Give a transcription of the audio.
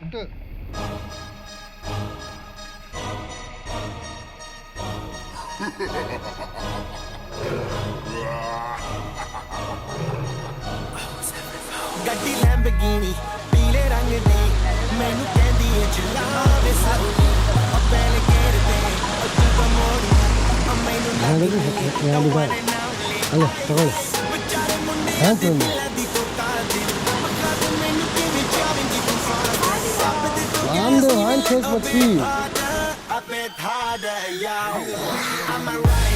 Good. ਗੱਡੀ ਲੈਂਬਗੀਨੀ ਪੀਲੇ ਰੰਗ ਦੀ ਮੈਨੂੰ ਕਹਿੰਦੀ ਏ ਚਲਾਵੇ ਸਾਰੀ ਪਹਿਲ ਗੇੜ ਤੇ ਤੂੰ ਤਾਂ ਮੋੜੀ ਮੈਨੂੰ Halo, tolong. ਵਿਚਾਰੇ ਮੁੰਡੇ Hah, ਦੇ belum. ਦਿਲਾਂ ਦੀ ਤੋਂ ਕਾਦੀ ਮੱਖਾ ਤੇ ਮੈਨੂੰ ਕਿਵੇਂ ਚਾਵੇਂਗੀ ਤੂੰ ਫਾਸ ਸਭ ਦੇ ਤੋਂ Ando, ein Schuss mit Vieh. I've been harder, yo. I'm a